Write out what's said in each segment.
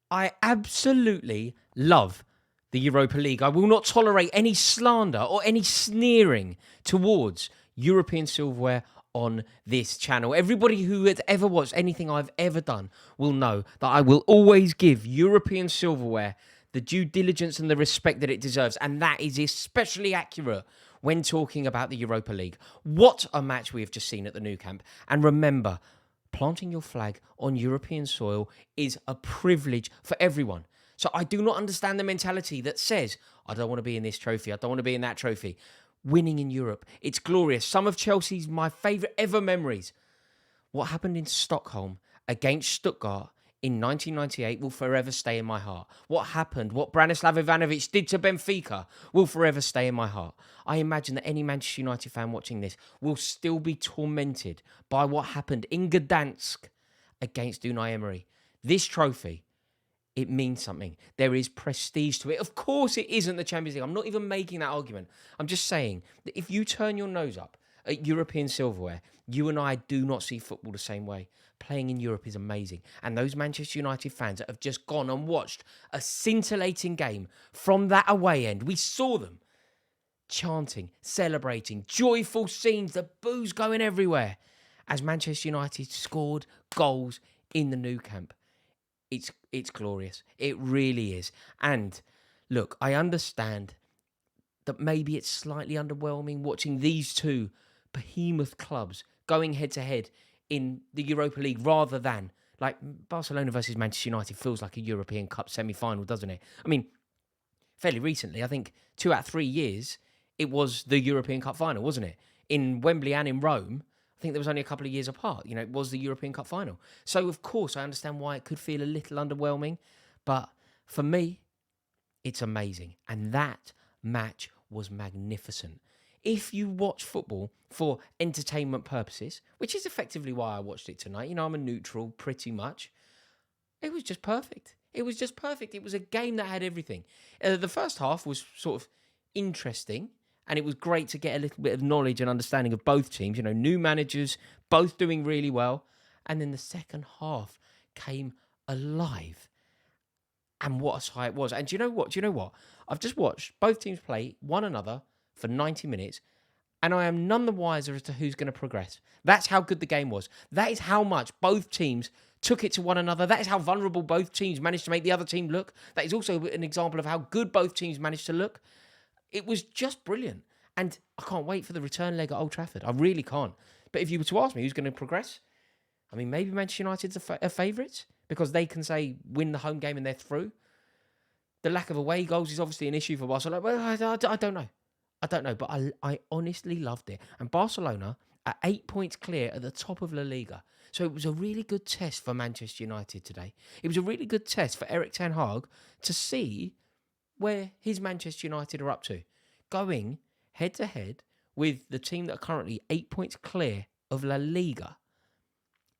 I absolutely love the Europa League. I will not tolerate any slander or any sneering towards European silverware on this channel. Everybody who has ever watched anything I've ever done will know that I will always give European silverware the due diligence and the respect that it deserves. And that is especially accurate when talking about the Europa League. What a match we have just seen at the Nou Camp. And remember, planting your flag on European soil is a privilege for everyone. So I do not understand the mentality that says, I don't want to be in this trophy, I don't want to be in that trophy. Winning in Europe, it's glorious. Some of Chelsea's my favourite ever memories. What happened in Stockholm against Stuttgart in 1998 will forever stay in my heart. What happened, what Branislav Ivanovic did to Benfica will forever stay in my heart. I imagine that any Manchester United fan watching this will still be tormented by what happened in Gdansk against Unai Emery. This trophy, it means something. There is prestige to it. Of course it isn't the Champions League. I'm not even making that argument. I'm just saying that if you turn your nose up at European silverware, you and I do not see football the same way. Playing in Europe is amazing. And those Manchester United fans that have just gone and watched a scintillating game from that away end, we saw them chanting, celebrating, joyful scenes, the boos going everywhere as Manchester United scored goals in the Nou Camp. It's glorious. It really is. And look, I understand that maybe it's slightly underwhelming watching these two behemoth clubs going head to head in the Europa League rather than like Barcelona versus Manchester United feels like a European Cup semi-final, doesn't it? I mean, fairly recently, I think 2 out of 3 years, it was the European Cup final, wasn't it? In Wembley and in Rome, I think there was only a couple of years apart. You know, it was the European Cup final. So, of course, I understand why it could feel a little underwhelming. But for me, it's amazing. And that match was magnificent. If you watch football for entertainment purposes, which is effectively why I watched it tonight, you know, I'm a neutral pretty much. It was just perfect. It was just perfect. It was a game that had everything. The first half was sort of interesting, and it was great to get a little bit of knowledge and understanding of both teams. You know, new managers, both doing really well. And then the second half came alive. And what a sight it was. And do you know what? I've just watched both teams play one another for 90 minutes, and I am none the wiser as to who's going to progress. That's how good the game was. That is how much both teams took it to one another. That is how vulnerable both teams managed to make the other team look. That is also an example of how good both teams managed to look. It was just brilliant. And I can't wait for the return leg at Old Trafford. I really can't. But if you were to ask me who's going to progress, I mean, maybe Manchester United's a favourite because they can say win the home game and they're through. The lack of away goals is obviously an issue for Barcelona. Well, I don't know. But I honestly loved it. And Barcelona are 8 points clear at the top of La Liga. So it was a really good test for Manchester United today. It was a really good test for Erik ten Hag to see where his Manchester United are up to. Going head to head with the team that are currently 8 points clear of La Liga.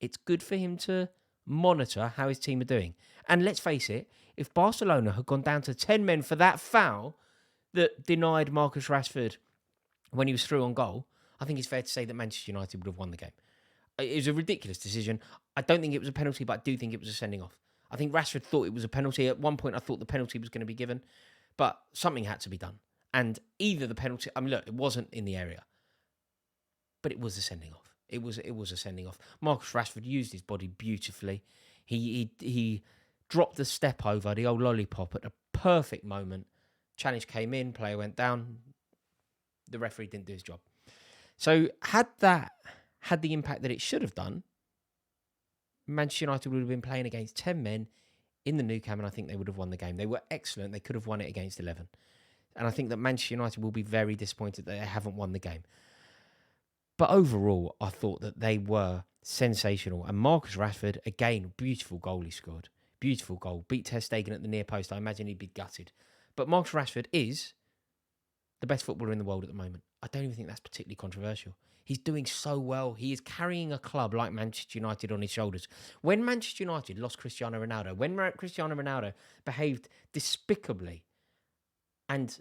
It's good for him to monitor how his team are doing. And let's face it, if Barcelona had gone down to 10 men for that foul that denied Marcus Rashford when he was through on goal, I think it's fair to say that Manchester United would have won the game. It was a ridiculous decision. I don't think it was a penalty, but I do think it was a sending off. I think Rashford thought it was a penalty. At one point, I thought the penalty was going to be given, but something had to be done. And either the penalty, I mean, look, it wasn't in the area, but it was a sending off. It was a sending off. Marcus Rashford used his body beautifully. He dropped the step over, the old lollipop, at the perfect moment. Challenge came in, player went down. The referee didn't do his job. So had that had the impact that it should have done, Manchester United would have been playing against 10 men in the Nou Camp, and I think they would have won the game. They were excellent. They could have won it against 11. And I think that Manchester United will be very disappointed that they haven't won the game. But overall, I thought that they were sensational. And Marcus Rashford, again, beautiful goal he scored. Beautiful goal. Beat Ter Stegen at the near post. I imagine he'd be gutted. But Marcus Rashford is the best footballer in the world at the moment. I don't even think that's particularly controversial. He's doing so well. He is carrying a club like Manchester United on his shoulders. When Manchester United lost Cristiano Ronaldo, when Cristiano Ronaldo behaved despicably and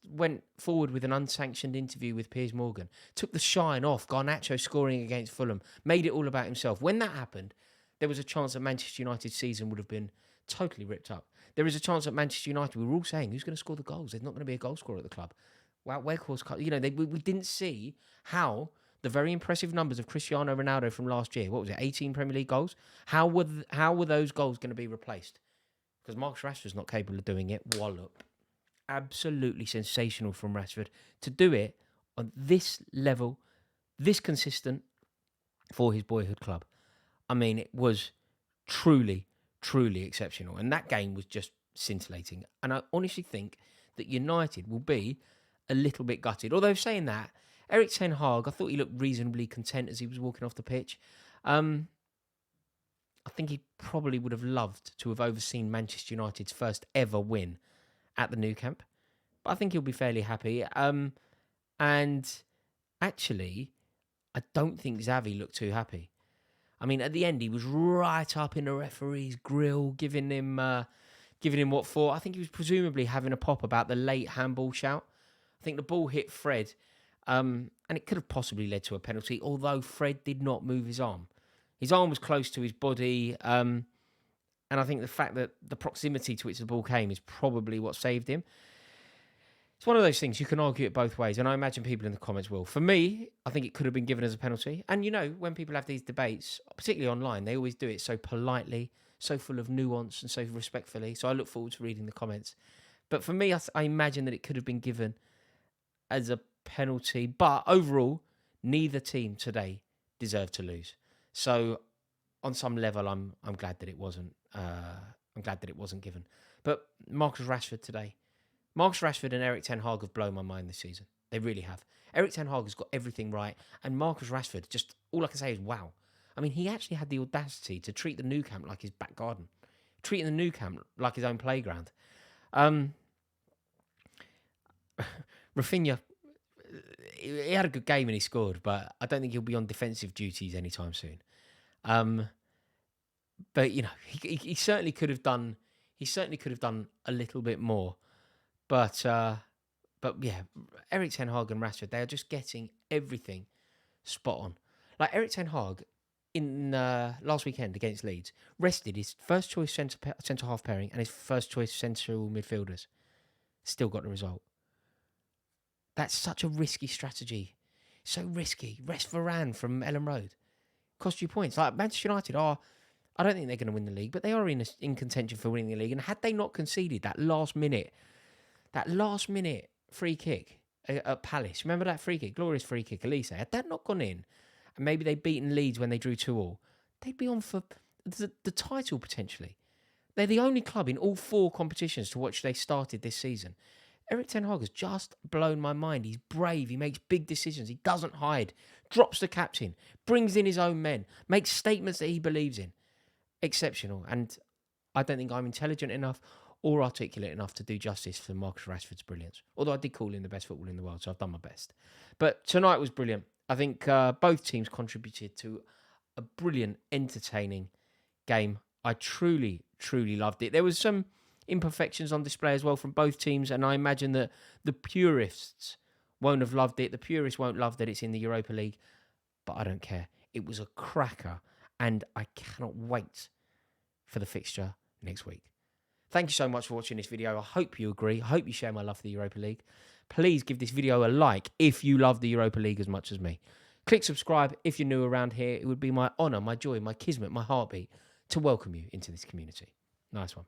went forward with an unsanctioned interview with Piers Morgan, took the shine off Garnacho scoring against Fulham, made it all about himself. When that happened, there was a chance that Manchester United's season would have been totally ripped up. There is a chance that Manchester United, we were all saying, who's going to score the goals? There's not going to be a goal scorer at the club. Wow, we didn't see how the very impressive numbers of Cristiano Ronaldo from last year, what was it, 18 Premier League goals? How were those goals going to be replaced? Because Marcus Rashford's not capable of doing it. Wallop. Absolutely sensational from Rashford to do it on this level, this consistent for his boyhood club. I mean, it was truly, truly exceptional. And that game was just scintillating. And I honestly think that United will be a little bit gutted. Although saying that, Erik ten Hag, I thought he looked reasonably content as he was walking off the pitch. I think he probably would have loved to have overseen Manchester United's first ever win at the Nou Camp. But I think he'll be fairly happy. And actually, I don't think Xavi looked too happy. I mean, at the end, he was right up in the referee's grill, giving him what for. I think he was presumably having a pop about the late handball shout. I think the ball hit Fred, and it could have possibly led to a penalty, although Fred did not move his arm. His arm was close to his body, and I think the fact that the proximity to which the ball came is probably what saved him. It's one of those things, you can argue it both ways, and I imagine people in the comments will. For me, I think it could have been given as a penalty. And, when people have these debates, particularly online, they always do it so politely, so full of nuance and so respectfully. So I look forward to reading the comments. But for me, I imagine that it could have been given as a penalty. But overall, neither team today deserved to lose. So on some level, I'm glad that it wasn't. I'm glad that it wasn't given. But Marcus Rashford today. Marcus Rashford and Erik ten Hag have blown my mind this season. They really have. Erik ten Hag has got everything right. And Marcus Rashford, just all I can say is wow. I mean, he actually had the audacity to treat the Nou Camp like his back garden. Treating the Nou Camp like his own playground. Rafinha, he had a good game and he scored, but I don't think he'll be on defensive duties anytime soon. But he certainly could have done. He certainly could have done a little bit more. But yeah, Erik ten Hag and Rashford, they are just getting everything spot on. Like Erik ten Hag in last weekend against Leeds rested his first choice centre half pairing and his first choice central midfielders. Still got the result. That's such a risky strategy. So risky. Rest Varane from Ellen Road. Cost you points. Like Manchester United are, I don't think they're going to win the league, but they are in contention for winning the league. And had they not conceded that last minute free kick at Palace, remember that free kick, glorious free kick, Elise, had that not gone in, and maybe they'd beaten Leeds when they drew 2-2, they'd be on for the title potentially. They're the only club in all 4 competitions to which they started this season. Erik ten Hag has just blown my mind. He's brave. He makes big decisions. He doesn't hide. Drops the captain. Brings in his own men. Makes statements that he believes in. Exceptional. And I don't think I'm intelligent enough or articulate enough to do justice for Marcus Rashford's brilliance. Although I did call him the best footballer in the world, so I've done my best. But tonight was brilliant. I think both teams contributed to a brilliant, entertaining game. I truly, truly loved it. There was some imperfections on display as well from both teams, and I imagine that the purists won't have loved it. The purists won't love that it's in the Europa League, but I don't care. It was a cracker, and I cannot wait for the fixture next week. Thank you so much for watching this video. I hope you agree. I hope you share my love for the Europa League. Please give this video a like if you love the Europa League as much as me. Click subscribe if you're new around here. It would be my honour, my joy, my kismet, my heartbeat to welcome you into this community. Nice one.